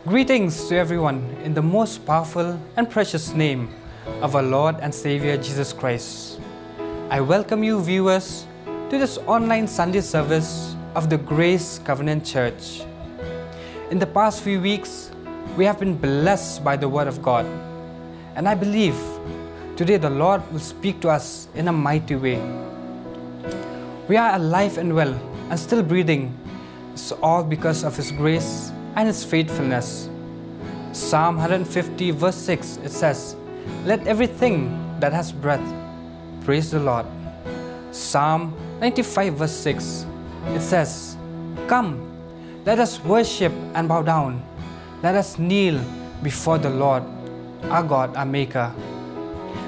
Greetings to everyone in the most powerful and precious name of our Lord and Savior Jesus Christ. I welcome you viewers to this online Sunday service of the Grace Covenant Church. In the past few weeks, we have been blessed by the Word of God, and I believe today the Lord will speak to us in a mighty way. We are alive and well and still breathing. It's all because of His grace and His faithfulness. Psalm 150 verse 6, it says, "Let everything that has breath praise the Lord." Psalm 95 verse 6, it says, "Come, let us worship and bow down. Let us kneel before the Lord, our God, our Maker."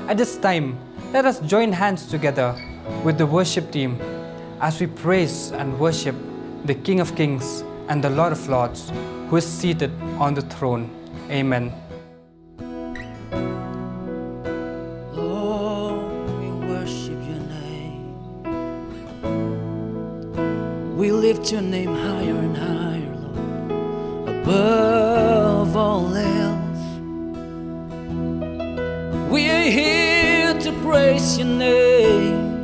At this time, let us join hands together with the worship team as we praise and worship the King of Kings and the Lord of Lords, who is seated on the throne. Amen. Lord, we worship your name. We lift your name higher and higher, Lord, above all else. We are here to praise your name.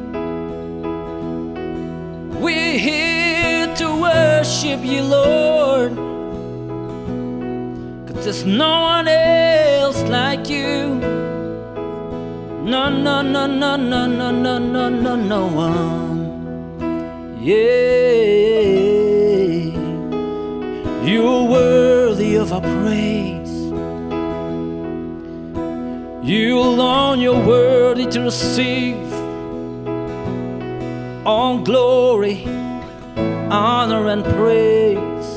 We're here to worship you, Lord, 'cause there's no one else like you. No, no, no, no, no, no, no, no, no, no one. Yeah, you're worthy of our praise. You alone, you're worthy to receive all glory, honor and praise.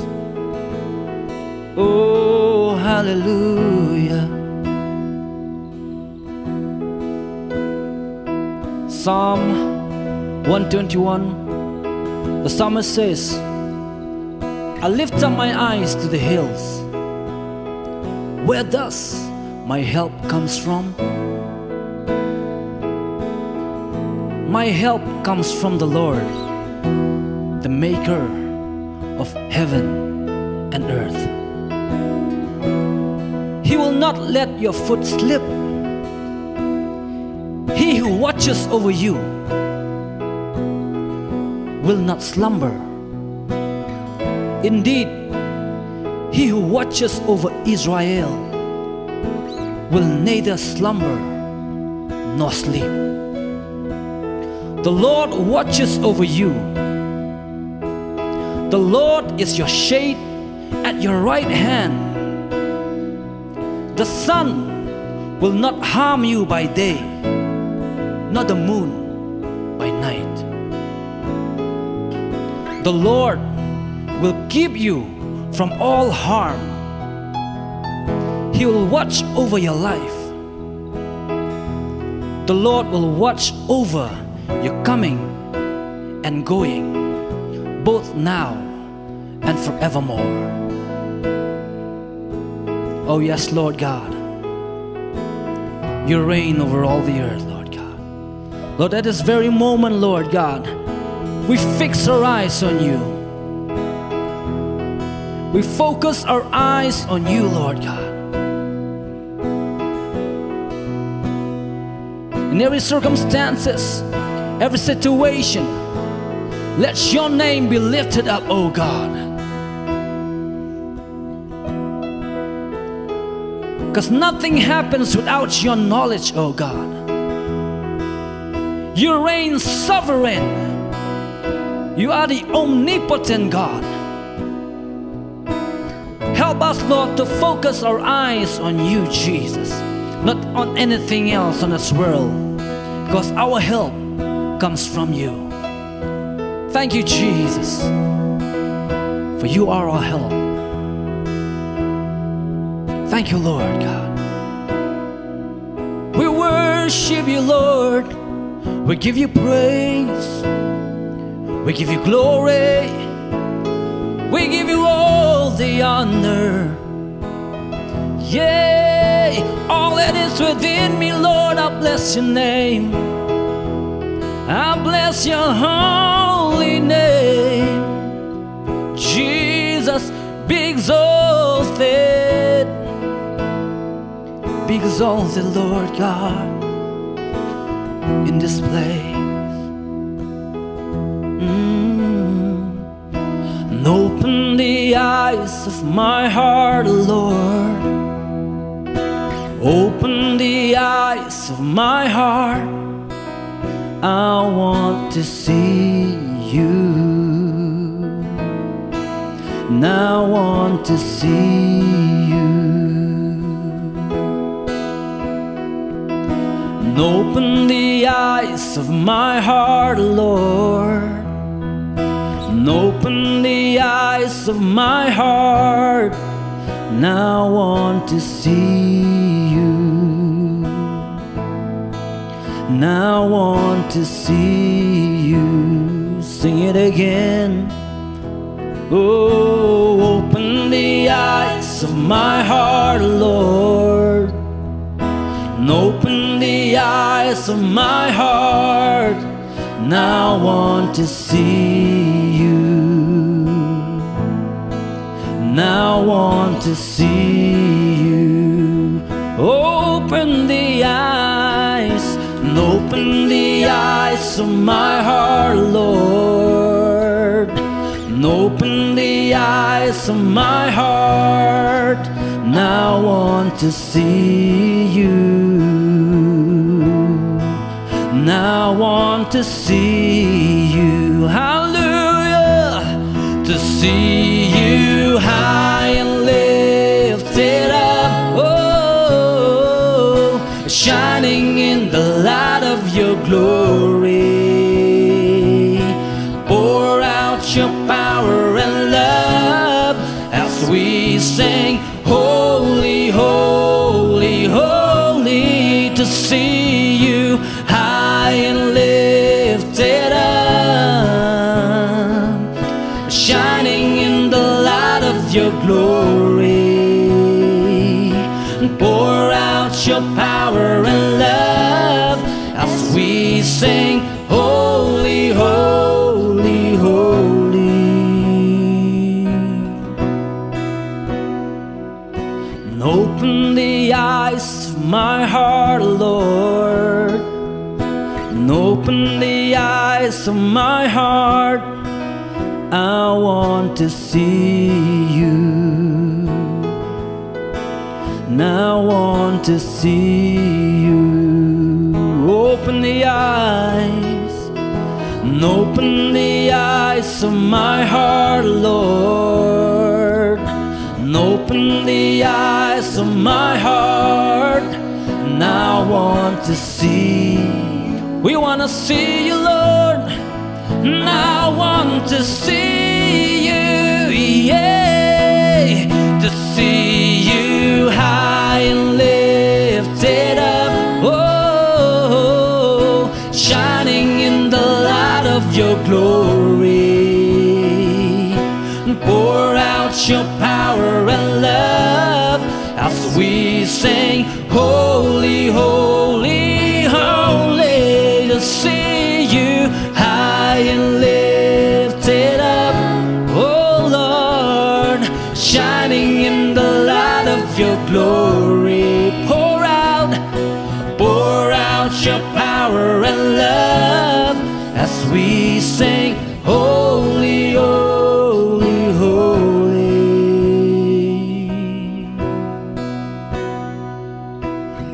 Oh, hallelujah. Psalm 121, the psalmist says, "I lift up my eyes to the hills. Where does my help comes from? My help comes from the Lord, the maker of heaven and earth. He will not let your foot slip. He who watches over you will not slumber. Indeed, he who watches over Israel will neither slumber nor sleep. The Lord watches over you. The Lord is your shade at your right hand. The sun will not harm you by day, nor the moon by night. The Lord will keep you from all harm. He will watch over your life. The Lord will watch over your coming and going, both now and forevermore. Oh yes, Lord God, you reign over all the earth, Lord God. Lord, at this very moment, Lord God, we fix our eyes on you. We focus our eyes on you, Lord God. In every circumstances, every situation, let your name be lifted up, oh God. Because nothing happens without your knowledge, oh God. You reign sovereign. You are the omnipotent God. Help us, Lord, to focus our eyes on you, Jesus, not on anything else on this world, because our help comes from you. Thank you, Jesus, for you are our help. Thank you, Lord God. We worship you, Lord. We give you praise. We give you glory. We give you all the honor. Yeah, all that is within me, Lord, I bless your name. I bless your holy name. Jesus, be exalted. be exalted, Lord God, in this place. And open the eyes of my heart, Lord. Open the eyes of my heart. I want to see you. And I want to see you. And open the eyes of my heart, Lord. And open the eyes of my heart. And I want to see you. And I want to see you. Sing it again. Oh, open the eyes of my heart, Lord. And open the eyes of my heart. And I want to see you. And I want to see you. Open the eyes. And open the eyes of my heart, Lord. And open the eyes of my heart. And I want to see you. And I want to see you. Hallelujah. To see you high and lifted up. Oh, shining in the light of your glory. Pour out your power and love as we sing, holy, holy, holy. To see you high and lifted up, shining in the light of your glory. Pour out your power and love as we sing, holy, holy, holy. And open the eyes of my heart, Lord. And open the eyes of my heart. I want to see you. And I want to see you. Open the eyes. And open the eyes of my heart, Lord. And open the eyes of my heart. And I want to see. We want to see you, Lord. And I want to see you, yeah. To see you high and lifted up. Oh, shining in the light of your glory. And pour out your power and love as we sing, holy, holy, holy. To see you high and lifted up, oh Lord, shining in the light of your glory. Pour out your power and love as we sing, holy, holy, holy.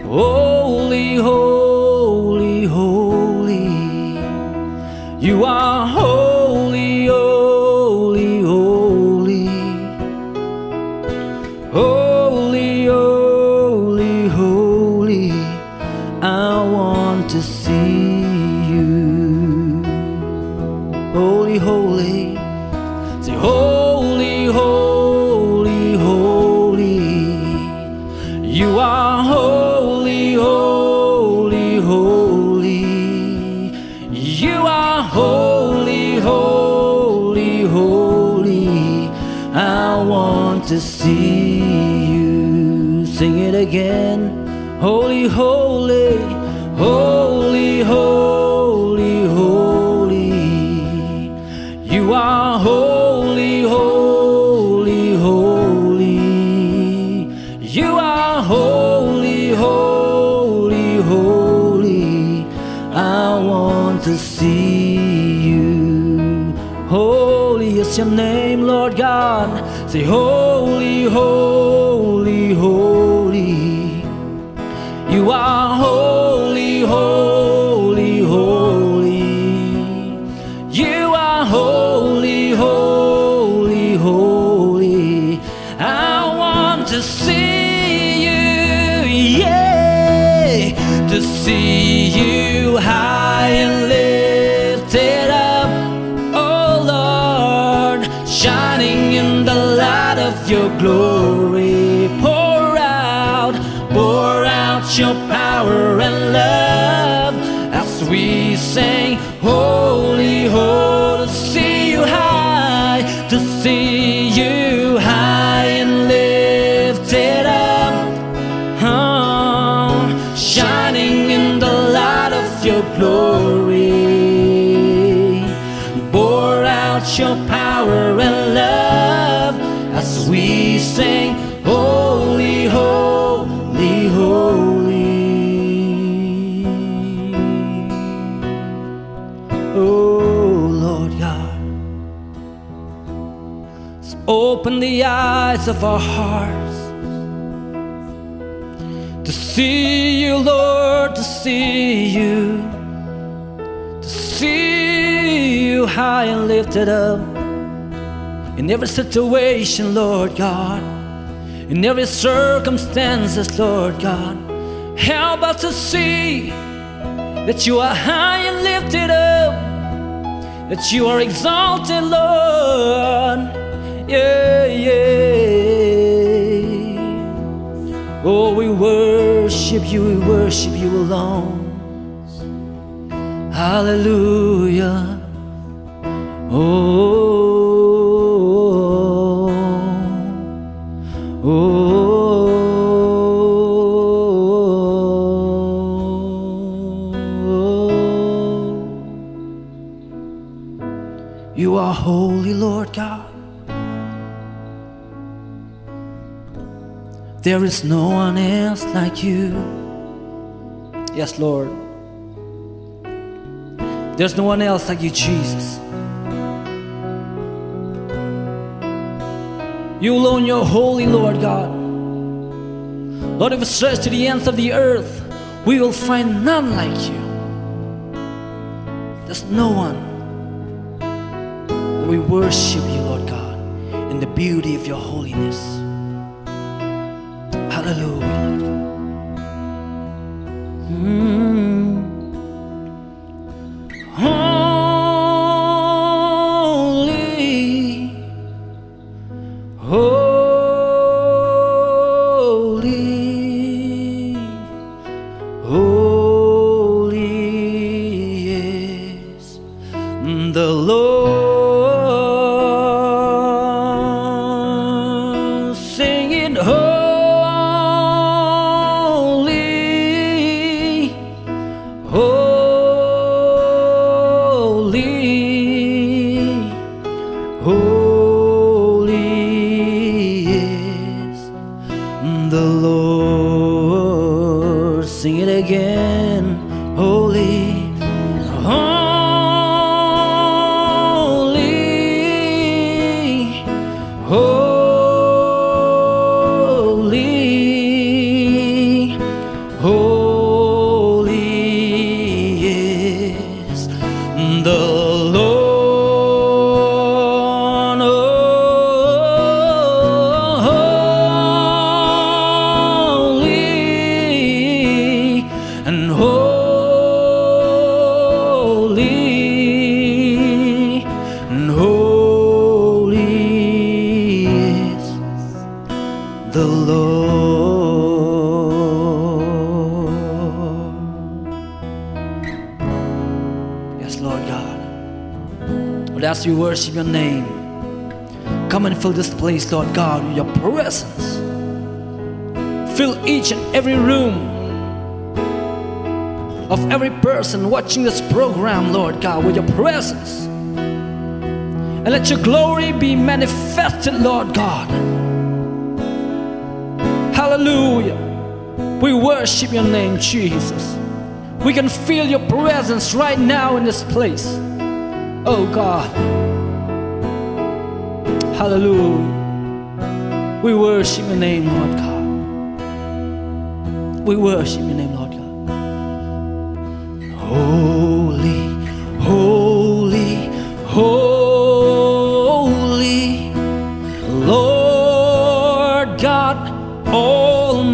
Holy, holy, holy. You are holy, holy, holy. Holy, holy, holy. I want to see you. Holy, holy. Say, holy, holy, holy. You are holy, holy, holy. You are holy, holy, holy. I want to see you. Sing it again. Holy, holy, holy, holy, holy. You are holy, holy, holy. You are holy, holy. want to see you. Holy is your name, Lord God. Say, holy, holy, holy. You are holy, holy, holy. You are holy, holy, holy. I want to see you, yeah, to see you high and lifted up, oh Lord, shining in the light of your glory. Pour out your power and love as we sing, holy, holy. To see you high, to see you high and lifted up, shining in the light of your glory. Pour out your power and love as we sing, holy, holy, holy. Oh Lord God, so open the eyes of our hearts to see you, Lord, to see you high and lifted up in every situation, Lord God, in every circumstances, Lord God. Help us to see that you are high and lifted up, that you are exalted, Lord. Yeah, yeah. Oh, we worship you alone. Hallelujah. Oh, you are holy, Lord God. There is no one else like you. Yes, Lord. There's no one else like you, Jesus. You alone, you're holy, Lord God. Lord, if we search to the ends of the earth, we will find none like you. There's no one. We worship you, Lord God, in the beauty of your holiness. Hallelujah, Lord God. As we worship your name, come and fill this place, Lord God, with your presence. Fill each and every room of every person watching this program, Lord God, with your presence. And let your glory be manifested, Lord God. Hallelujah. We worship your name, Jesus. We can feel your presence right now in this place. Oh God. Hallelujah. We worship your name, Lord God. We worship your name, Lord God. Holy, holy, holy, Lord God Almighty.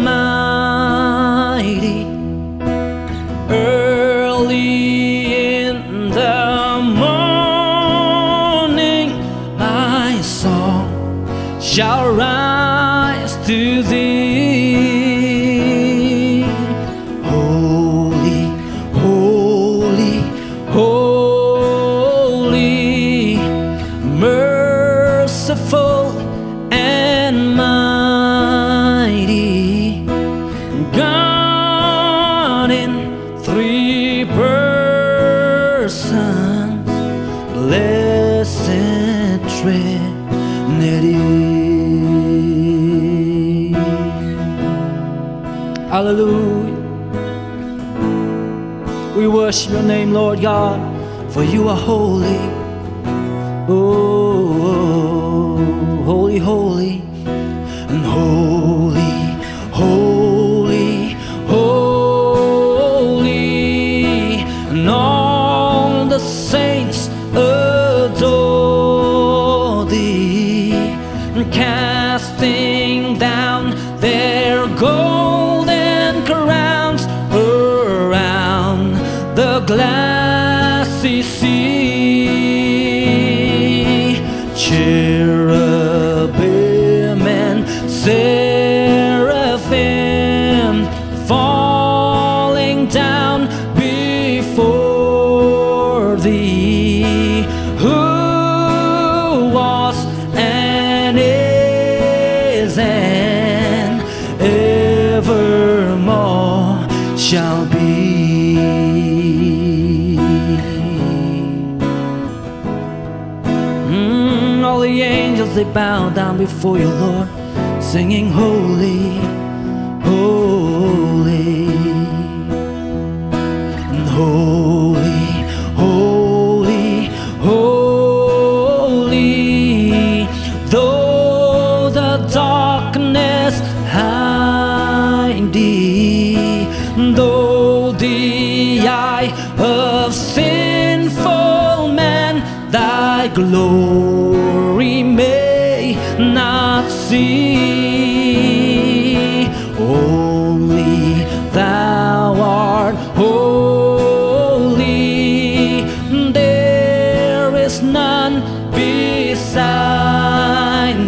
Early in the morning, my song shall rise to thee. Holy, holy, holy, merciful and mighty, God in three persons, blessed Trinity. Hallelujah. We worship your name, Lord God, for you are holy. Oh, holy, holy, and holy, holy, holy, and all the saints adore thee, casting down their golden crowns around the glassy sea. Cherubim and seraphim falling down before thee, who was and is and evermore shall be. All the angels, they bow down before you, Lord, singing holy, holy, and holy, holy, holy. Though the darkness hide thee, though the eye of sinful man thy glory may not see, only thou art holy. There is none beside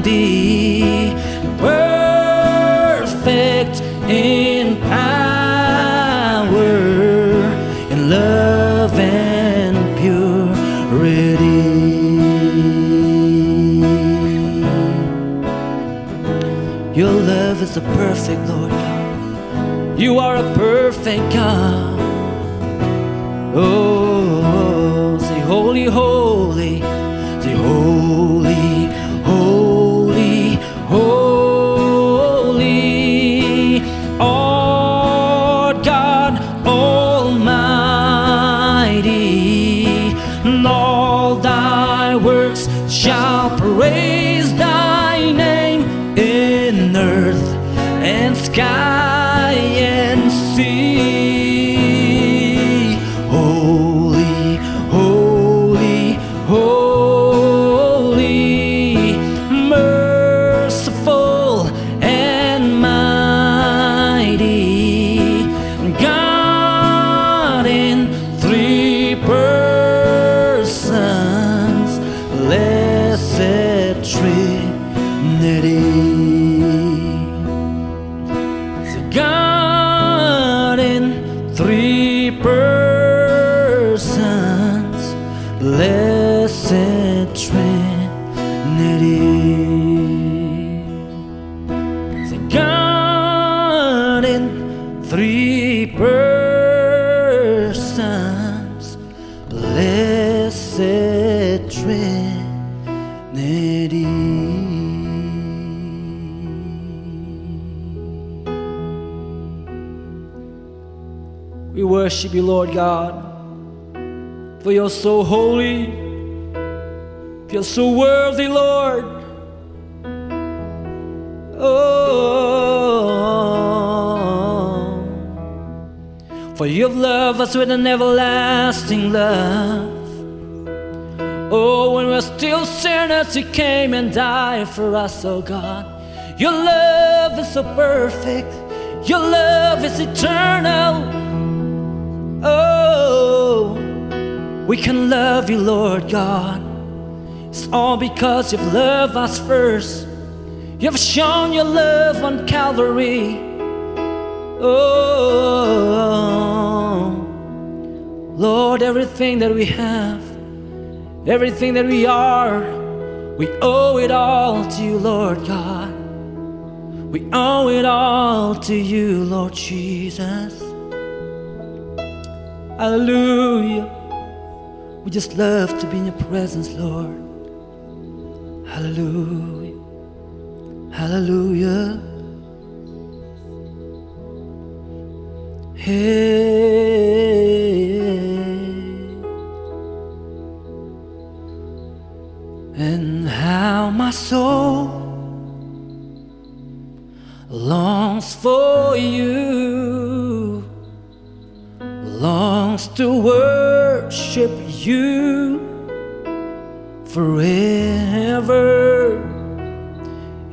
thee, perfect in power, in love and purity. Your love is a perfect, Lord God. You are a perfect God. Oh, say holy, holy, say holy, holy, holy, Lord God Almighty. And all thy works shall praise thy name in earth and sky and sea. Holy, holy, holy, merciful and mighty, God in three persons, blessed Trinity. God in three persons, blessed Trinity. God in three persons, blessed Trinity. We worship you, Lord God, for you're so holy, you're so worthy, Lord. Oh, for you've loved us with an everlasting love. Oh, when we're still sinners, you came and died for us, oh God. Your love is so perfect, your love is eternal. Oh, we can love you, Lord God. It's all because you've loved us first. You've shown your love on Calvary. Oh, Lord, everything that we have, everything that we are, we owe it all to you, Lord God. We owe it all to you, Lord Jesus. Hallelujah. We just love to be in your presence, Lord. Hallelujah. Hallelujah. Hey. And how my soul longs for you, longs to worship you forever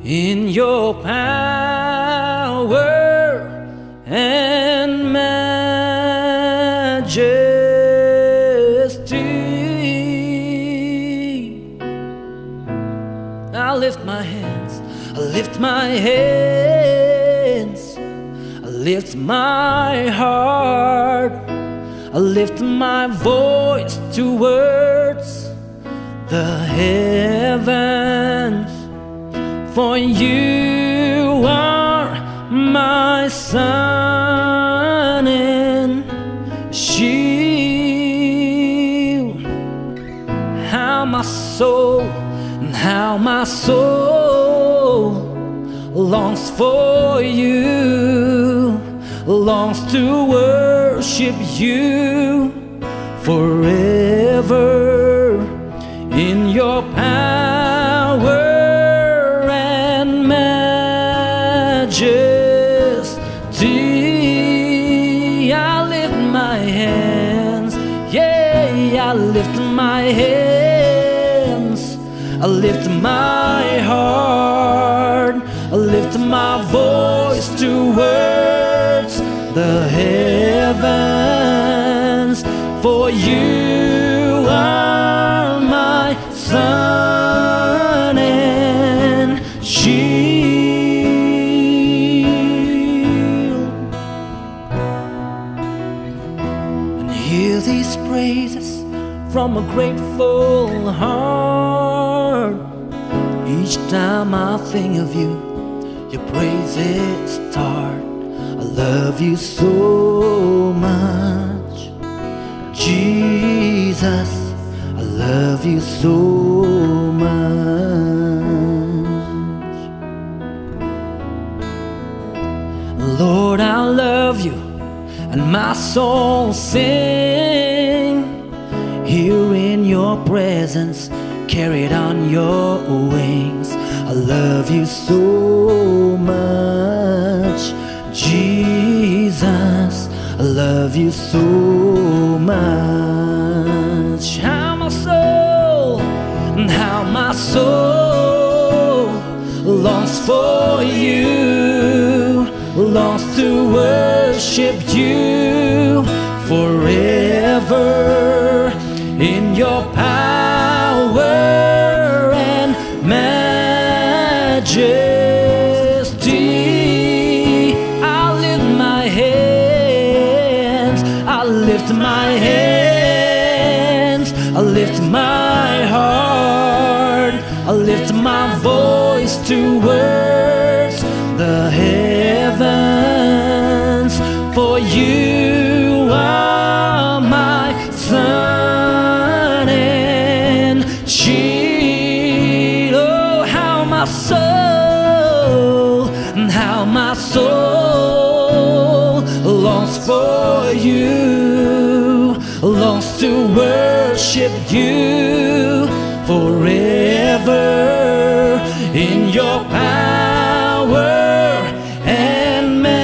in your power and majesty. I lift my hands, I lift my hands, I lift my heart, I lift my voice towards the heavens. For you are my sun and shield. How my soul longs for you, longs to worship you forever in your power and majesty. I lift my hands, yeah, I lift my hands, I lift my heart, I lift my voice towards the heavens. For you are my sun and shield. And hear these praises from a grateful heart. Each time I think of you, your praises start. I love you so much, Jesus, I love you so much. Lord, I love you, and my soul sing. Here in your presence, carried on your wings. I love you so much, Jesus, I love you so much. How my soul longs for you, longs to worship you forever in your power and majesty. I lift my hands, I lift my hands, I lift my heart, I lift my voice towards the heavens. For you are my sun and shield. Oh, how my soul longs longs for you, longs to worship you forever in your power and majesty.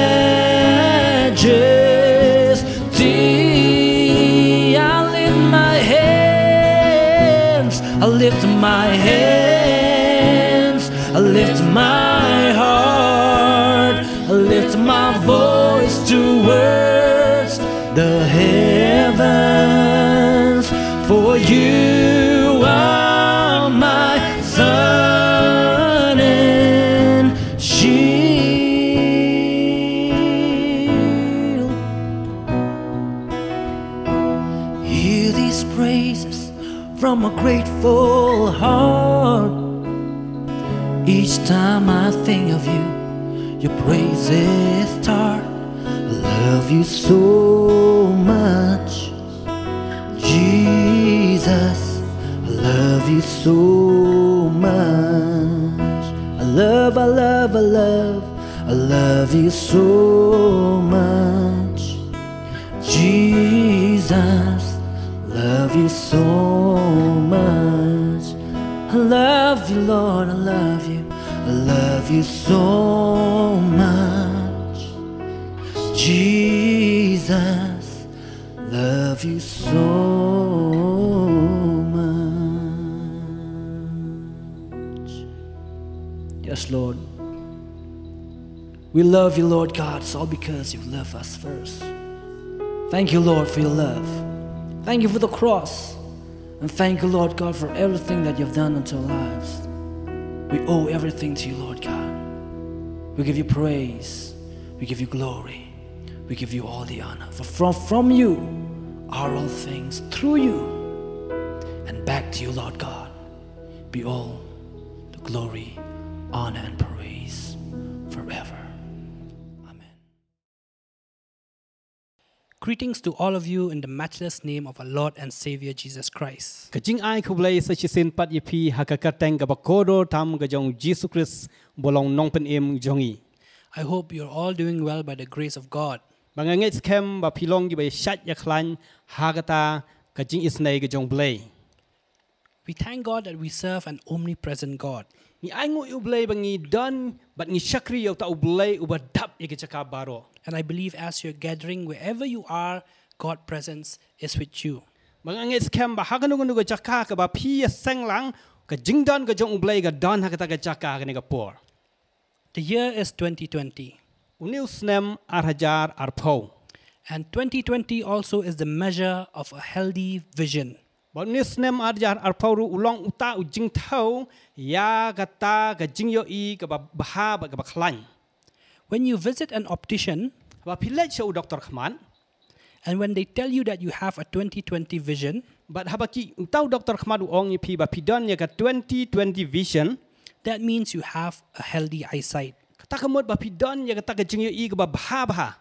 I lift my hands, I lift my hands, I lift my heart, I lift my voice towards the heavens, for you are my sun and shield. Hear these praises from a grateful heart. Each time I think of you, your praises start. I love you so much, Jesus. I love you so much. I love you so much, Jesus. Love you so much. I love you, Lord. I love you. I love you so much, Jesus. Love you so much. Yes, Lord. We love you, Lord God. It's all because you love us first. Thank you, Lord, for your love. Thank you for the cross. And thank you, Lord God, for everything that you've done unto our lives. We owe everything to you, Lord God. We give you praise. We give you glory. We give you all the honor. For from you are all things, through you, and back to you, Lord God, be all the glory, honor, and praise forever. Amen. Greetings to all of you in the matchless name of our Lord and Savior Jesus Christ. Kajing ai kublai sachisin pat yipi hakakateng kabakodo tam kajong Jesus Christ bolong nongpen em jongi. I hope you're all doing well by the grace of God. Bangangit skem ba pilong gi ba shat yaklan hagata kajing isnei kajong blai. We thank God that we serve an omnipresent God. Ni ai ngu ublai bangi don but ni shakri yo ta ublai ubadap ikachaka baro. And I believe as you're gathering wherever you are, God's presence is with you. Bangangit skem ba haganungu chaka ka ba pi senglang kajing don kajong ublai ga don hakata kachaka ka por. The year is 2020. Uniu snem arhajar arpo. And 2020 also is the measure of a healthy vision. But nisnem arjar arpauru ulong uta ujing tau ya gata kajing yo I ka baha ba klan. When you visit an optician, Ba pilet show Dr. Khman, and when they tell you that you have a 2020 vision, but habaki utau Dr. Khman uong ipi ba pidon ya ka 2020 vision, that means you have a healthy eyesight. kata kamot ba pidon ya kata kajing yo I ka ba baha.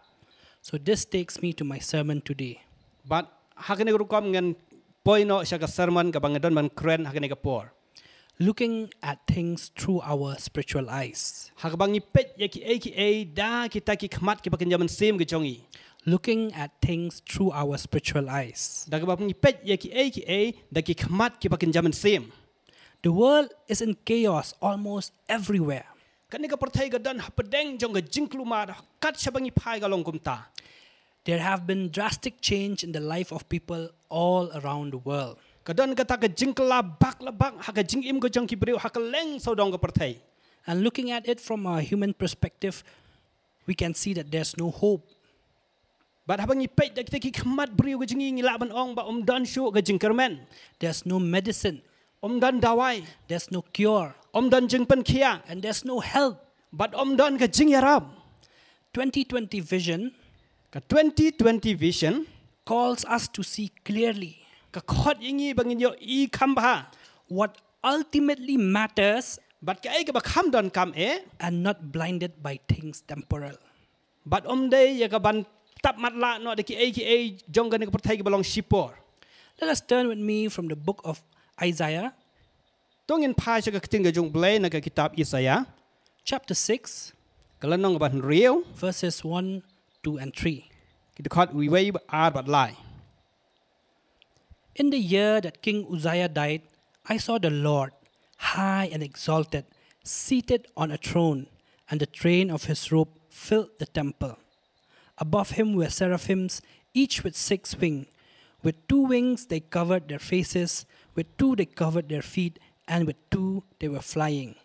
So this takes me to my sermon today. But hakane rukom ngan poino siya ka sermon ka bangadon man kren hakane ka por. Looking at things through our spiritual eyes. Hakabang ipet ya ki da kita ki khmat ki pakinjaman sim ka jongi. Looking at things through our spiritual eyes. Da ka ba ipet ya ki da ki khmat ki pakinjaman sim. The world is in chaos almost everywhere. Kani ka pertai ka dan hapadeng jong ka jingkluma kat siya bang ipai ka long kumta. There have been drastic change in the life of people all around the world. Kadon kata ka jingkla bak haka jingim ko jong kibriu haka leng so dong ka pertai. And looking at it from a human perspective, we can see that there's no hope. But habang ipet da kita ki khmat briu ka jingi Laban ong ba dan shu ka jingkermen. There's no medicine. Dan dawai. There's no cure. Dan jingpen kia. And there's no help. But dan ka jing yarab. 2020 vision Ka 2020 vision calls us to see clearly ka khot ingi bangin yo I khamba. what ultimately matters But ka ai ka ba kham don kam and not blinded by things temporal. But day ya ka ban tap mat la no da ki ai jong ka ni ka pertai ka balong shipor. Let us turn with me from the book of Isaiah, Tongin pa siya ka kiting ka jong blay na ka kitab Isaiah. chapter 6, Kalanong ban riyo. verses 1, 2, and 3. kita khat we way ar bat lai In the year that King Uzziah died, I saw the Lord, high and exalted, seated on a throne, and the train of his robe filled the temple. Above him were seraphims, each with 6 wings. With 2 wings they covered their faces, with 2 they covered their feet, and with 2 they were flying.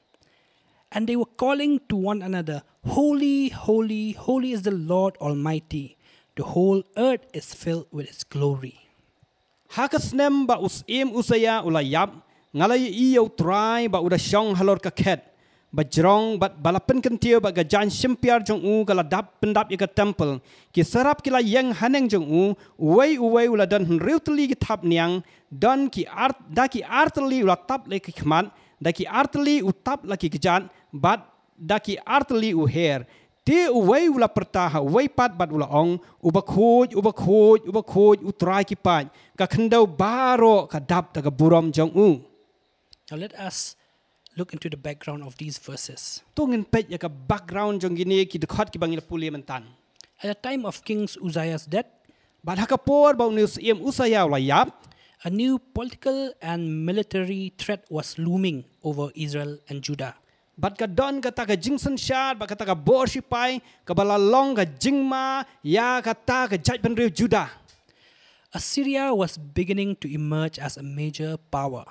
And they were calling to one another, Holy, holy, holy is the Lord Almighty. The whole earth is filled with His glory. Hakasnem ba usaya ulayap ngalay iyo try ba udashong halor kaket ba jrong bat balapen kentiu ba gajan simpiar jong u galadap pendap ika temple ki sarap kila yang haneng jong u uway uladan riutli ki tap niang dan ki artli ulatap le ki khmat da ki artli utap la ki gajan bat da ki artli uher ti uway ula pertaha uway pat bat ula ong ubakhuj utrai ki pat ka khendau baro ka dap ta ka burom jong u. Now let us look into the background of these verses. Tungin pet ya ka background jong gini ki dekat ki bangil puli mentan. At the time of King Uzziah's death, Bad hakapor ba news iem usaya layap a new political and military threat was looming over Israel and Judah. Bat ka don ka ta ka jingsan shar ba ka ta ka borshipai ka balalong ka jingma ya ka ta ka jaj ban riu Judah. Assyria was beginning to emerge as a major power.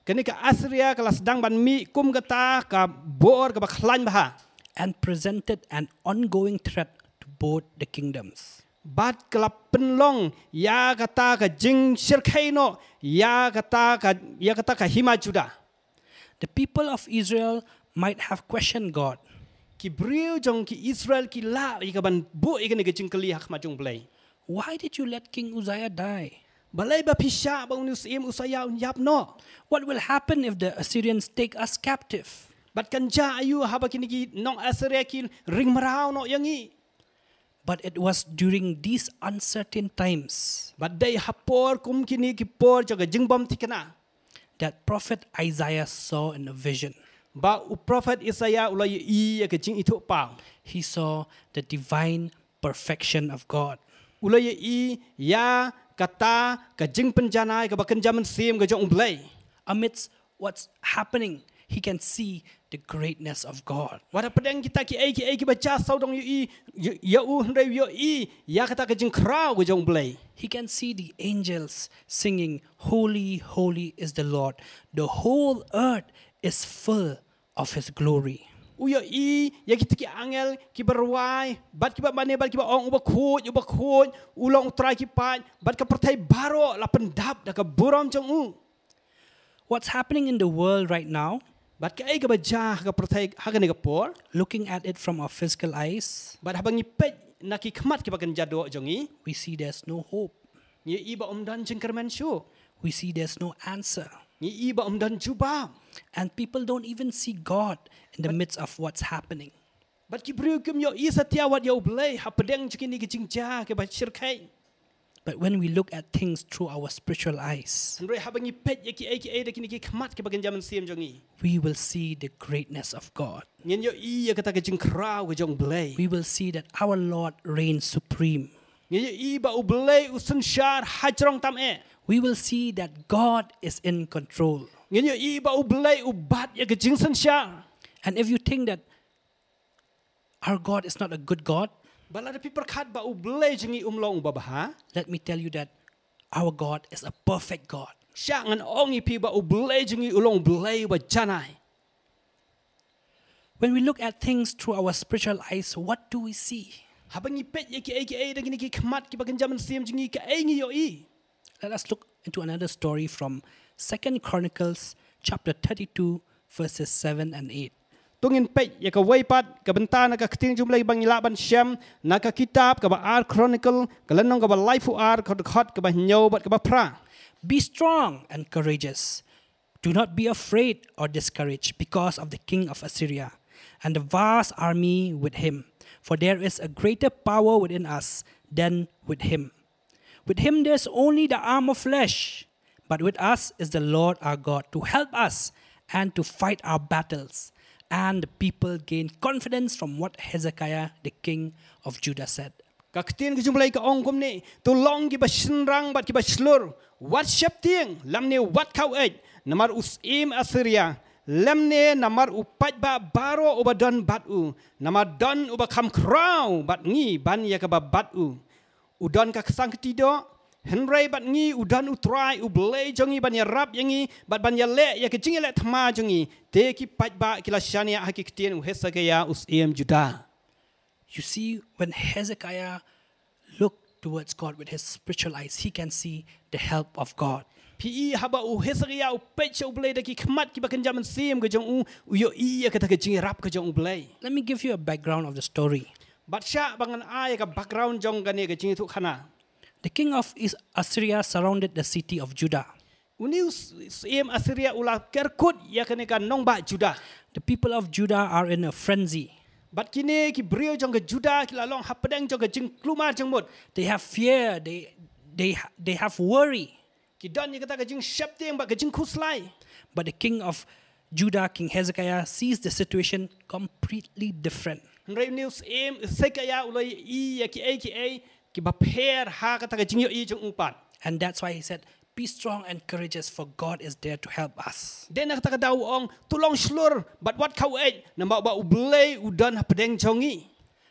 Kani ka Assyria ka lasdang ban mi kum ka ta ka bor ka ba khlan ba and presented an ongoing threat to both the kingdoms. Bat kelap penlong ya kata ka jing shirkaino ya kata ka hima Judah. The people of Israel might have questioned God. Ki briu jong ki Israel ki la ka ban bu ikani ka jing kali hak ma jong blai. Why did you let King Uzziah die? Balai ba pisha ba unus im usaya unyap no. What will happen if the Assyrians take us captive? Bat kanja ayu haba kini ki nong Assyria ki ring marau no yangi. But it was during these uncertain times But day hapor kum kini ki por jaga jingbom tikana. that prophet Isaiah saw in a vision. Ba u prophet Isaiah ulai I ka jing itu pang. He saw the divine perfection of God. Ulai I ya kata ka jing penjanai ka bakan jaman sim ka jong blai. Amidst what's happening, he can see the greatness of God. Wada pedang kita ki ai ki baca saudong yu I ya u hendai yo I ya kata ka jing krau ka jong blai. He can see the angels singing, Holy, holy is the Lord. The whole earth is full of His glory. Uyo I ya kita ki angel ki berwai bat ki ba mane bat ki ba ong ubakhuj ulong utrai ki pat bat ka pertai baro la pendap da ka buram jong u. What's happening in the world right now, Bat ka ai ka baca ka pertai hagan ka por looking at it from our physical eyes, bat habangi pet na ki khmat ki bakan jado jong I we see there's no hope. ni I ba dan jing kerman shu We see there's no answer. ni I ba dan juba And people don't even see God in the midst of what's happening. bat ki briu kum yo I satia wat yo blai ha pedang jing ni ki jing ja ke ba shirkai But when we look at things through our spiritual eyes, Andre habangi pet ya ki ai da ki ni ki khmat ki bakan jaman sim jong I we will see the greatness of God. nyen yo I ya kata ka jing krau ka jong blai We will see that our Lord reigns supreme. nyen yo I ba u blai u sun shar hajrong tam e We will see that God is in control. nyen yo I ba u blai u bat ya ka jing sun shar And if you think that our God is not a good God, bala da piper khat ba u blai jing I umlong ba ba let me tell you that our God is a perfect God. shangan ong I pi ba u blai jing I ulong blai ba janai When we look at things through our spiritual eyes, what do we see? habangi pet ya ki ai da ki ni ki khmat ki bakan jaman sim jing I ka ai ngi yo I Let us look into another story from 2 Chronicles chapter 32 verses 7 and 8. Tungin pet ya ka waipat ka bentana ka keting jumlai bang Laban Shem na ka kitab ka ba ar chronicle ka lanong ka ba life ar ka khot ka ba nyo bat ka ba pra Be strong and courageous. Do not be afraid or discouraged because of the king of Assyria and the vast army with him. For there is a greater power within us than with him. With him there's only the arm of flesh, but with us is the Lord our God to help us and to fight our battles. And the people gained confidence from what Hezekiah, the king of Judah, said. ka ketien ke jumlai ka ong kum ni tu long ki ba shinrang bat ki ba shlur wat shap tieng lam ne wat kau ej namar us im Assyria lam ne namar upat ba baro uba don bat u namar don uba kam kraw bat ngi ban ya ka ba bat u udon ka sang ketido henry bat ngi udon utrai ublei jongi ban ya rap yangi bat ban ya le ya ke jingi le thma jongi te ki pat ba ki la shania ha ki ketien u Hezekiah us im Judah. You see, when Hezekiah looked towards God with his spiritual eyes, he can see the help of God. Pi haba u Hezekiah u pecha u blei daki khmat ki bakan jaman sim ke jong u yo iya kata ke jing rap ke jong u blei. Let me give you a background of the story. Batsha bangan ay ka background jong gani ke jing tu khana. The king of Assyria surrounded the city of Judah. Uni sim Assyria ula kerkut ya kene kan nong ba Judah. The people of Judah are in a frenzy. Bat kini ki brio jong ke Judah ki lalong hapadeng jong ke jing klumar jong mut. They have fear, they have worry. Ki don ya kata ke jing shap tieng ba ke jing kuslai. But the king of Judah, King Hezekiah, sees the situation completely different. Nrei news Hezekiah ulai I ya ki ki ba pher ha kata ke jing yo I jong upat. And that's why he said, be strong and courageous, for God is there to help us. Den nak kata daw ong tulong slur bat wat kau namba ba ublei udan hapadeng jongi.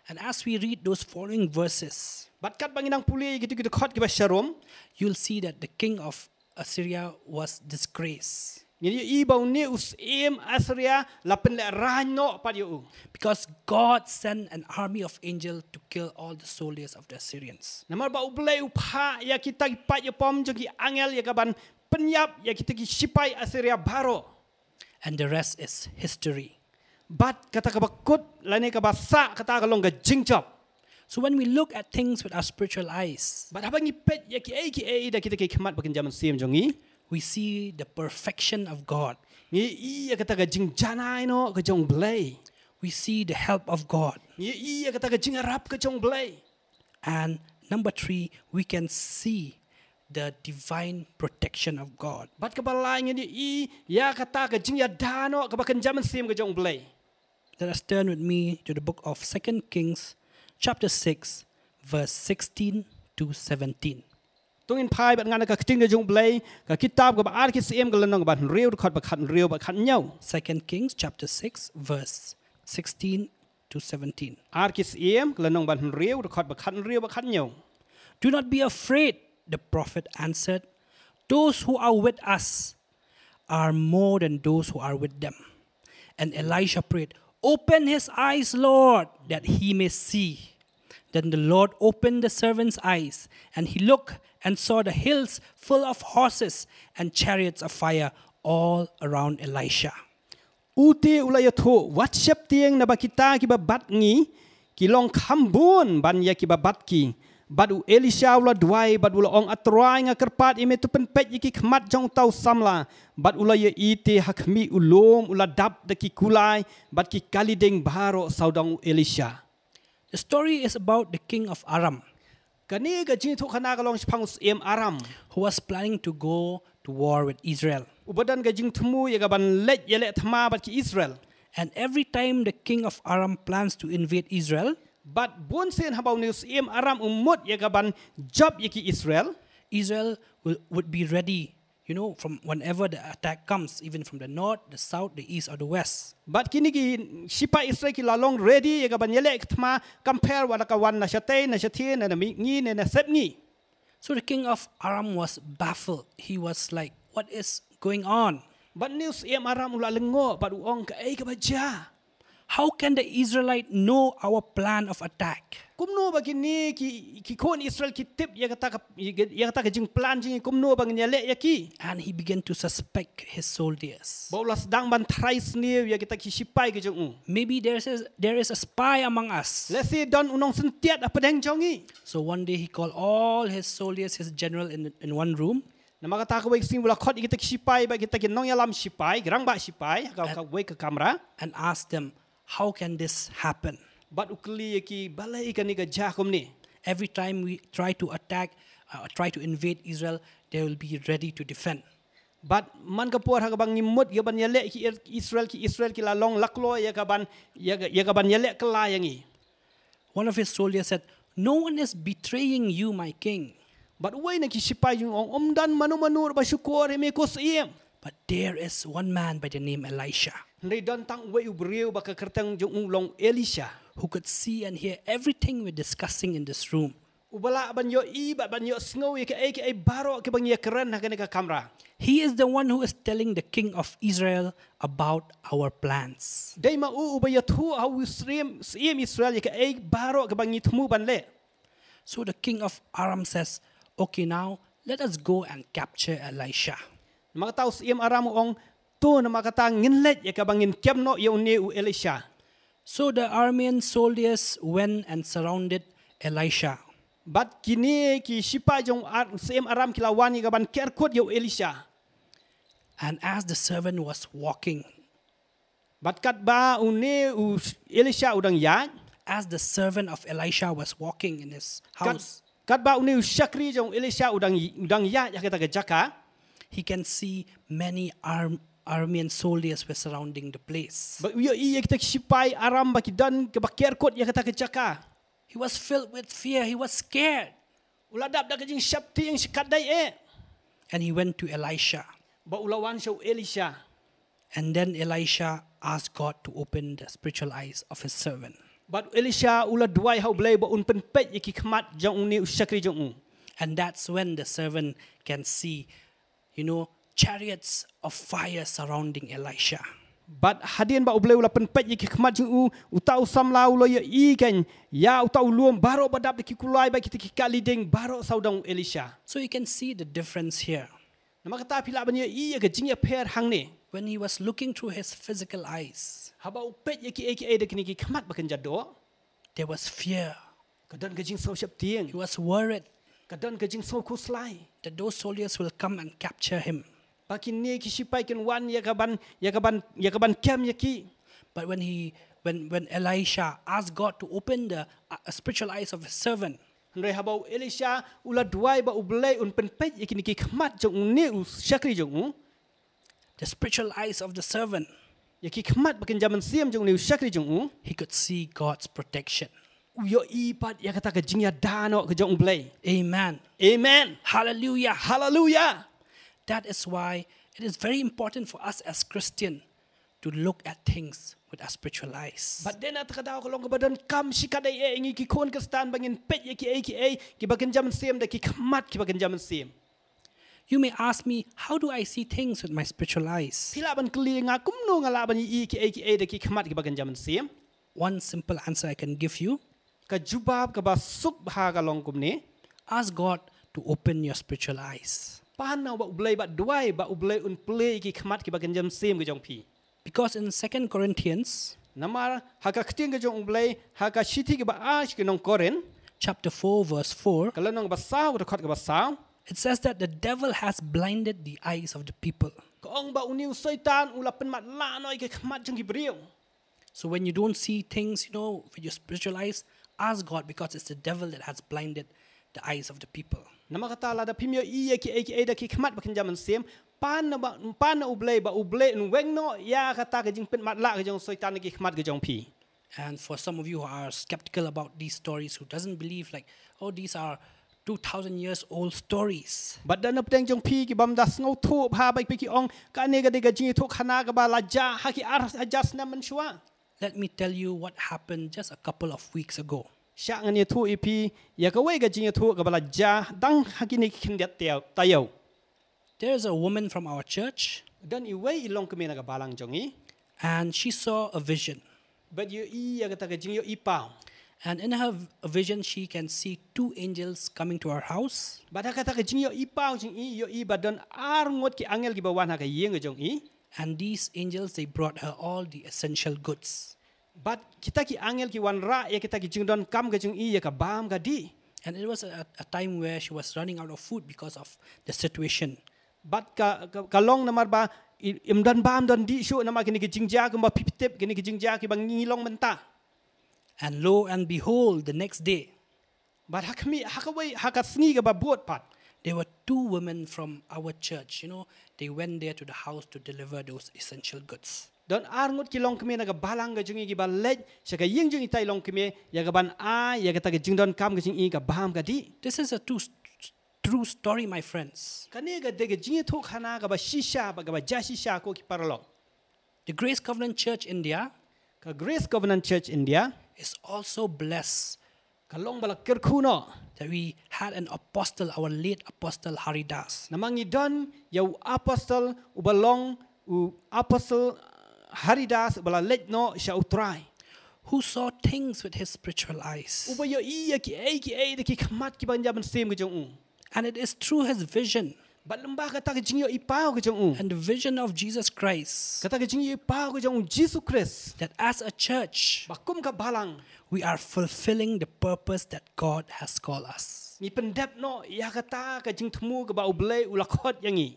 And as we read those following verses, Bat kat banginang puli gitu khot ki ba sharom. you'll see that the king of Assyria was disgraced. Ni I bau ni us im Assyria lapen le rano pat yo. Because God sent an army of angels to kill all the soldiers of the Assyrians. Namar ba ublei upha ya kita ki pat yo pom jongi angel ya kaban penyap ya kita ki sipai Assyria baro. And the rest is history. Bat kata ka bakut lane ka basa kata ka long ka jingchop. So when we look at things with our spiritual eyes, Bat habangi pet ya ki da kita ki khmat bakin jaman sim jongi. we see the perfection of God. Ni I ya kata ka jing janai no ka jong blei. We see the help of God. Ni I ya kata ka jing arap ka jong blei. And number 3, we can see the divine protection of God. Bat ka balai ni I ya kata ka jing ya dano ka bakan jaman sim ka jong blei. Let us turn with me to the book of 2 Kings, chapter 6, verse 16 to 17. Tungin pai bat ngana ka ting ka jong blei ka kitab ka ba ar ki sim ka lanong ba riu khot ba khat riu ba khat nyau. 2 Kings, chapter 6, verse 16 to 17. Ar ki sim ka lanong ba riu khot ba khat riu ba khat nyau. Do not be afraid, the prophet answered. Those who are with us are more than those who are with them. And Elisha prayed, open his eyes, Lord, that he may see. Then the Lord opened the servant's eyes, and he looked and saw the hills full of horses and chariots of fire all around Elisha. Uti ulay tho WhatsApp tieng na ba kita ki ba bat ngi ki long khambun ban ya ki ba bat ki bat u Elisha ula duai bat ula ong atrai nga kerpat ime tu pen pet ki khmat jong tau samla bat ulay ite hakmi ulom ula dap de ki kulai bat ki kalideng baro saudang Elisha. The story is about the king of Aram, Kani ka jing thu khana ka long pangus em Aram who was planning to go to war with Israel. ubadan ka jing thmu ya ka ban let ya le thma bat ki Israel. And every time the king of Aram plans to invade Israel, But bon sen habau news em Aram umut ya ka ban job ya ki Israel. Israel would be ready, from whenever the attack comes, even from the north, the south, the east, or the west. But kini ki sipa Israel ki lalong ready ya ka ban yele thma compare wa ka wan na shatay na shathin na ngi na sep ngi. So the king of Aram was baffled. He was like, what is going on? But news em Aram ula lengo but uong ka ay ka ba ja. How can the Israelite know our plan of attack? Kumno ba kini ki kon Israel ki tip ya ka jing plan jing kumno ba ngale ya ki. And he began to suspect his soldiers. Baulas dang ban thrais ni ya kita ki sipai ke jong. Maybe there is a spy among us. Let's say don unong sentiat apa deng jongi. So one day he called all his soldiers, his general in one room. Na maka ka wei sing wala khot kita ki sipai ba kita ki nong yalam sipai, gerang ba sipai ka wei ke kamera And asked them, how can this happen? bat ukli ki balai ka ni ka jakom ni. Every time we try to attack, try to invade Israel, they will be ready to defend. But man ka puar ha ka bang nimut ya ban yale ki Israel ki lalong laklo ya ka ban yale kala yangi. One of his soldiers said, No one is betraying you, my king. But way na kisipay yung omdan manu ba syukur eme ko siem. But there is one man by the name Elisha Ndai dan tang way ubriu ba kertang yung long Elisha. who could see and hear everything we're discussing in this room. Ubala ban yo ba ban yo snow ke ai baro ke bang ya keren ha ka kamera. He is the one who is telling the king of Israel about our plans. Dai ma u ba ya thu au siem Israel ke ai baro ke bang itmu ban le. So the king of Aram says, okay, now let us go and capture Elisha. Maka tau siem Aram ong tu na makata nginlet ya ka bangin kemno ya uni u Elisha. So the Aramean soldiers went and surrounded Elisha. But kini ki sipa jong siem Aram kilawani ka ban kerkot ya Elisha. And as the servant was walking, But kat ba uni u Elisha udang ya. as the servant of Elisha was walking in his house, Kat ba uni u syakri jong Elisha udang ya kita ke jaka. he can see many Aramean soldiers were surrounding the place. Ba yo iya kita sipai Aram ba kidan ke ba kerkot ya kita ke jaka. He was filled with fear. He was scared. Uladap da kajing syapti yang sikadai And he went to Elisha. Ba ulawan siya Elisha. And then Elisha asked God to open the spiritual eyes of his servant. But Elisha ula duai hau blai ba un penpet yaki khamat jang uni usyakri jang And that's when the servant can see, chariots of fire surrounding Elisha. But hadian ba ublai ula penpet yaki khamat jang utau samla ula ya kan ya utau luom baro badap yaki kulai ba kita kalideng baro saudang Elisha. So you can see the difference here. Nama kata pila ban ya ke jing ya per hang ne. When he was looking through his physical eyes, Haba upet yaki de kini ki khamat ba kan jado. there was fear. Kadan ke jing so syap tieng. He was worried Kadan ke jing so kuslai. that those soldiers will come and capture him. Pakin ni ki sipai kan wan ya kaban kem yaki. But when Elisha asked God to open the spiritual eyes of his servant, Ndai habau Elisha ula duai ba ublai un penpet yakini ki khamat jong ne u syakri jong the spiritual eyes of the servant, yaki khamat bakin zaman siam jong ne u syakri jong he could see God's protection. yo ipat ya kata ke jingya dano ke jong ublai. Amen. Amen. Hallelujah. Hallelujah. That is why it is very important for us as Christians to look at things with our spiritual eyes. But then at kadao ko long ka badan kam sikadai ingi ki kon ka stan bangin pet yaki ki bakin zaman siam da ki khamat ki bakin zaman siam. You may ask me, how do I see things with my spiritual eyes? Pila ban kli nga kumno nga laban ki da ki khamat ki bakin zaman siam. One simple answer I can give you: Ka jubab ka ba suk bha ka long kumni. ask God to open your spiritual eyes. Pan ba ublai ba duai ba ublai un play ki khamat ki bakin zaman siam ke jong pi. Because in 2 Corinthians Namar haka kting ke jong ublai haka shiti ke ba ash ke nong koren chapter 4 verse 4, kalau nong ba saw da khot ke ba saw it says that the devil has blinded the eyes of the people. ko ong ba uniu syaitan ula pen mat la noi ke khamat jong ki briu. So when you don't see things, with your spiritual eyes, ask God, because it's the devil that has blinded the eyes of the people. Nama kata la da pimyo ki da ki khamat bakin zaman siam pan na ublai ba ublai un weng no ya kata ke jing pen mat la ke jong syaitan ki khamat ke jong pi. And for some of you who are skeptical about these stories, who doesn't believe these are 2,000 years old stories. But dan pteng jong pi ki bam das ngau thu pha bai pi ki ong ka ne ga de ga jing thu khana ga ba la ja ha ki ar adjust na man shwa. Let me tell you what happened just a couple of weeks ago. Sya ngani thu ipi ya ka wei ga jing thu ga ba la ja dang ha ki ne kin det tayo. There's a woman from our church, Dan I wei ilong kemi na ga balang jong I. and she saw a vision. But you ya ga ta ga jing yo I pao. And in her vision, she can see 2 angels coming to her house. Bada kata ke jing yo I pao jing I yo I badan ar ngot ki angel ki bawan ha ka yeng jong I. And these angels, they brought her all the essential goods. But kita ki angel ki wan ra ya kita ki jing don kam ga jing I ya ka bam ga di. And it was a time where she was running out of food because of the situation. But ka long namar ba im dan bam don di shu nama kini ki jing ja ka ba pipitep kini ki jing ja ki bang ngilong menta. And lo and behold, the next day, But hakami hakawai hakasni ga ba buat pat. there were 2 women from our church. They went there to the house to deliver those essential goods. Don arngut ki long keme naga balang ga jungi ki balej shaka ying jungi tai long keme ya ga ban a ya ga ta ga jing don kam ga jing I ga baham ga di. This is a true story, my friends. Kane ga de ga jing thok hana ga ba shisha ba ga ba ja shisha ko ki paralog. The Grace Covenant Church India Ka Grace Covenant Church India is also blessed ka long bala ker kuno that we had an apostle, our late apostle Haridas. namangi don ya apostle ubalong u apostle Haridas bala lej no sha utrai. Who saw things with his spiritual eyes. Uba yo I ki ai de ki khamat ki ban jaban sem ga jong u. And it is through his vision Ba lamba ka ta ga jing yo I pao ga jong u. and the vision of Jesus Christ Ka ta ga jing yo I pao ga jong u Jesus Christ. that as a church, Ba kum ka balang we are fulfilling the purpose that God has called us. ni pendep no ya ka ta ka jing thmu ka ba ublei ulakot yang I.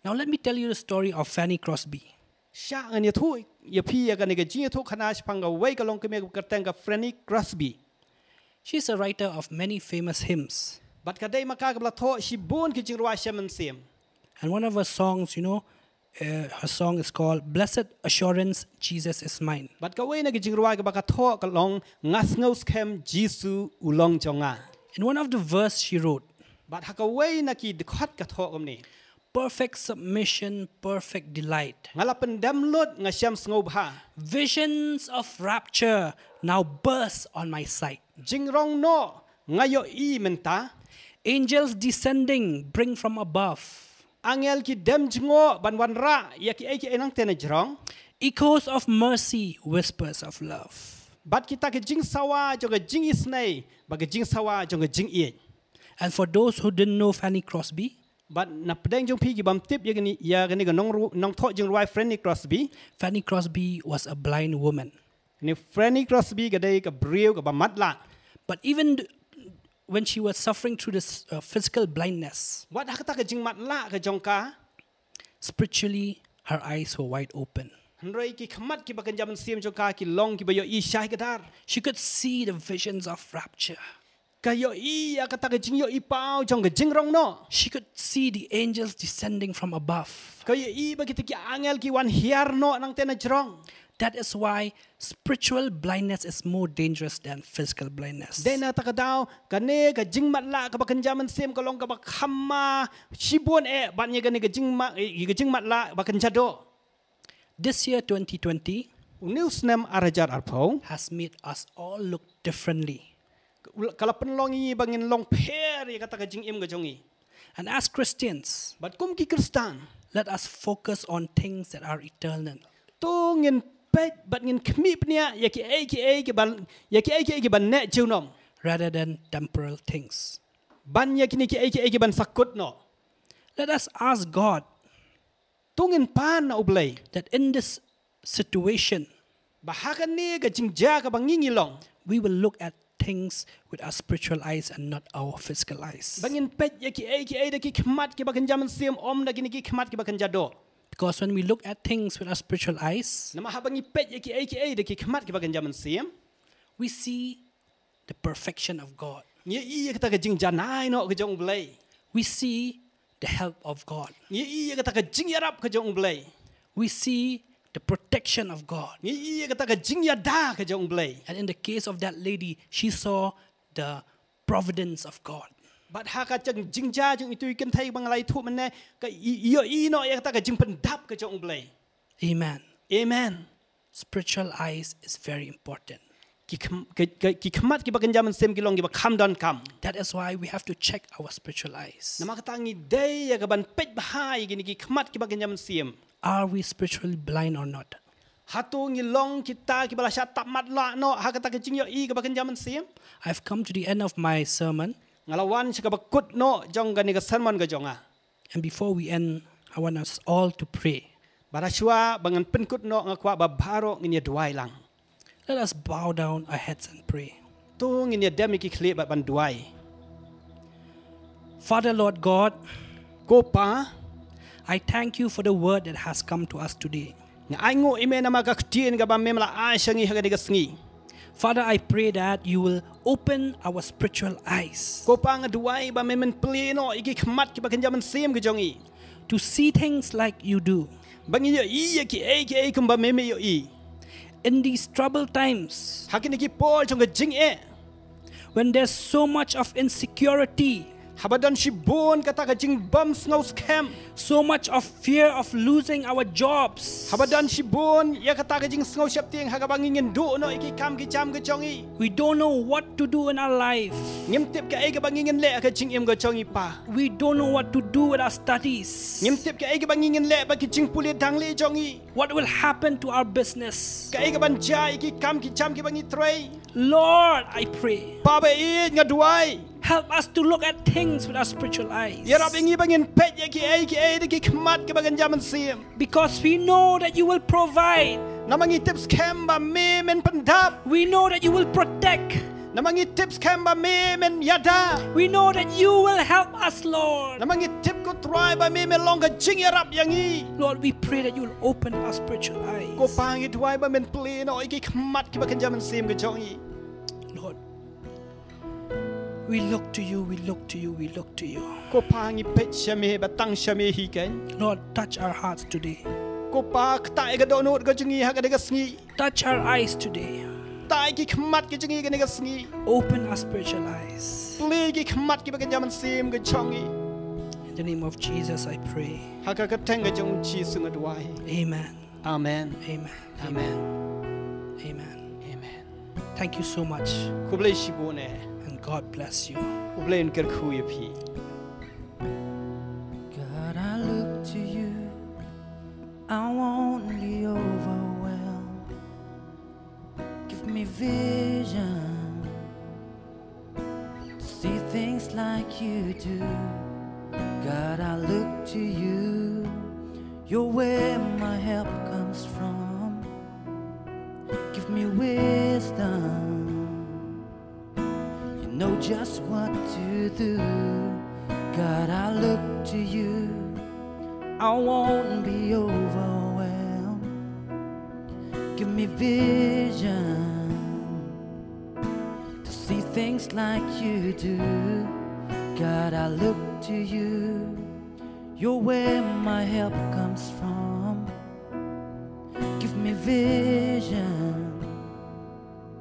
Now let me tell you the story of Fanny Crosby. Sha ngan ya thu ya phi ya ka ne ga jing thu khana spang ga wei ka long ka me ka tang ka Fanny Crosby. She is a writer of many famous hymns. Bat ka dai maka ka bla tho shi bon ki jing ruwa shaman sem. And one of her songs, her song is called Blessed Assurance, Jesus is Mine. Bat ka wei na ka jing ruwa ka ba ka tho ka long ngas ngos kem Jesu ulong jonga. In one of the verse she wrote, Bat ha ka wei na ki de khot ka tho kom ni. perfect submission, perfect delight. Ngala pendam lut nga syam sngob ha. Visions of rapture now burst on my sight. Jing rong no ngayo I menta. Angels descending bring from above. Angel ki dem jingo ban wan ra ya ki ai ki enang tena jrong. Echoes of mercy, whispers of love. Bat kita ke jing sawa joga jing isnai baga jing sawa joga jing I. And for those who didn't know Fanny Crosby, But na pedeng jong pi ki bam tip ya gani ga nong tho jing ruai Fanny Crosby. Fanny Crosby was a blind woman. Ni Fanny Crosby ga dai ka breu ga ba matla. But even when she was suffering through this physical blindness, Wat hakata ka jing matla ka jong ka. spiritually her eyes were wide open. Hnroi ki khamat ki bakan jaman sim jong ka ki long ki ba yo I shai ka dar. She could see the visions of rapture. Ka yo I ya kata ka jing yo I pao jong ga jing rong no. She could see the angels descending from above. Ka yo I ba kita ki angel ki wan hiar no nang tena jrong. That is why spiritual blindness is more dangerous than physical blindness. Dena ta ka daw kane ka jing matla ka bakan jaman sim ka long ka ba khamma shibon ban ye ka jing matla bakan jado. This year, 2020, News nem arajar arpau. has made us all look differently. Kalau penlong I bangin long per ya kata ka jing im ka jong I. And as Christians, Bat kum ki Kristan. let us focus on things that are eternal. Tu ngin pet bat ngin kmip nia ya ki ai ki ban ne jiu nom. rather than temporal things. Ban ya kini ki ai ki ban sakut no. Let us ask God Tu ngin pan na ublay. that in this situation, Bahakan ni ka jing ja ka bangingi long. we will look at things with our spiritual eyes and not our physical eyes. Bangin pet ya ki ai da ki khmat ki bakan jaman sim om da kini ki khmat ki bakan jado. Because when we look at things with our spiritual eyes, Nama habangi pet ya ki ai da ki khmat ki bakan jaman sim. we see the perfection of God. Ni I kata ka jing janai no ka jong ublay. We see the help of God. Ni I kata ka jing yarap ka jong ublay. We see the protection of God. Ni I kata ka jing yada ka jong ublay. And in the case of that lady, she saw the providence of God. Bat haka jeng jing ja jeng itu ikan thai bang lai thu man ne ka iyo I no ya kata ka jing pendap ka jong ublay. Amen. Amen. Spiritual eyes is very important. Ki khmat ki bakan jaman sim ki long ki ba kham don kam. That is why we have to check our spiritual eyes. Nama kata ngi day ya ka ban pet bahai gini ki khmat ki bakan jaman sim. Are we spiritually blind or not? Hatu ngi long kita ki bala shat tamat la no ha kata ka jing yo I ka bakan jaman sim. I've come to the end of my sermon, Ngalawan ka bakut no jong gani ka sermon ka jonga. and before we end, I want us all to pray. Bara shua bangan penkut no ngakwa ba baro ngi duai lang. Let us bow down our heads and pray. Tu ngi demi ki khle ba ban duai. Father, Lord God, Ko pa I thank you for the word that has come to us today. nga ai ngo ime na maka ktien ka ba memla ai shangi ha ga sngi. Father, I pray that you will open our spiritual eyes Ko pa nga duai ba memen pleno iki khmat ki bakan jaman sim ka jongi. to see things like you do, Bangi yo I ki ai kumba meme yo I. In these troubled times, Hakin ki pol trong ka jing when there's so much of insecurity, Habadan si bon kata ka jing bam ngau scam. so much of fear of losing our jobs, Habadan si bon ya kata ka jing ngau siap tiang hagabangin do no iki kam ki cham ka chongi. we don't know what to do in our life. Ngem tip ka ai ka bangin le ka jing em ka chongi pa. We don't know what to do with our studies. Ngem tip ka ai ka bangin le ba ki jing pulit dang le chongi. What will happen to our business? Ka ai ka ban ja iki kam ki cham ki bangi tray. Lord, I pray, Pa ba I ngaduai. help us to look at things with our spiritual eyes. Ya rab ingi bangin pet ya ki ai de ki khmat ki bagan jaman sim. Because we know that you will provide. Namangi tips scam ba me men pandap. We know that you will protect. Namangi tips scam ba me men yada. We know that you will help us, Lord. Namangi tip ko try ba me men long ka jing ya rab yang I. Lord, we pray that you will open our spiritual eyes. Ko pangi duai ba men play no iki khmat ki bagan jaman sim ka chongi. Lord, we look to you, we look to you, we look to you. Ko pangi pet shame ba tang shame hi kan. Lord, touch our hearts today. Ko pa ta ka do no ka jingi ha ka de ka sngi. Touch our eyes today. Ta ki khmat ki jingi ka ne ka sngi. Open our spiritual eyes. Play ki khmat ki bagan jaman sim ka chongi. In the name of Jesus, I pray. Ha ka teng ka jong chi sunga duai. Amen. Amen. Amen. Amen. Amen. Amen. Thank you so much. Ko blai shi bo ne. And God bless you. Ko blai ker khu ya phi. God, I look to you. I won't be overwhelmed. Give me vision to see things like you do. God, I look to you. You're where my help comes from. Give me wisdom. You know just what to do. God, I look to you. I won't be overwhelmed. Give me vision to see things like you do. God, I look to you. You're where my help comes from. Give me vision.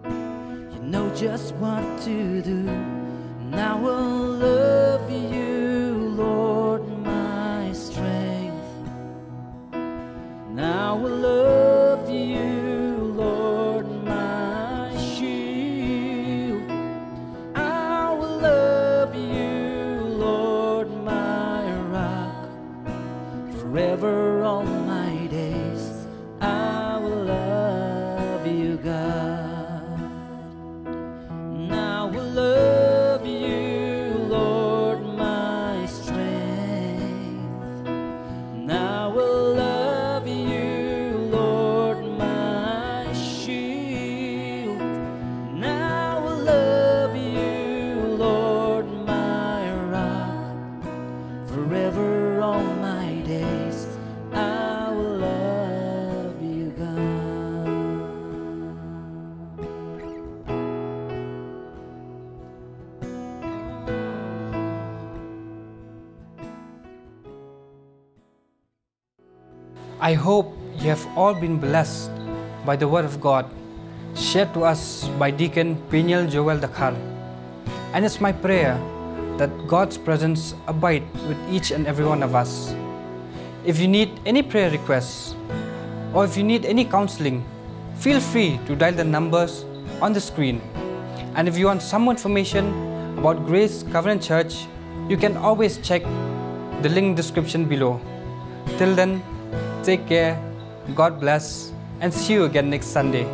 You know just what to do. And I will love you, Lord, my strength. And I will love you, Lord, my shield. I will love you, Lord, my rock. Forever all my days, I will love you, God. And I will love you, Lord, my strength. And I will love you, Lord, my shield. And I will love you, Lord, my rock. Forever all my days, I will love you, God. I hope you have all been blessed by the Word of God shared to us by Deacon PENIEL DKHAR. And it's my prayer that God's presence abide with each and every one of us. If you need any prayer requests or if you need any counseling, feel free to dial the numbers on the screen. And if you want some more information about Grace Covenant Church, you can always check the link description below. Till then, take care, God bless, and see you again next Sunday.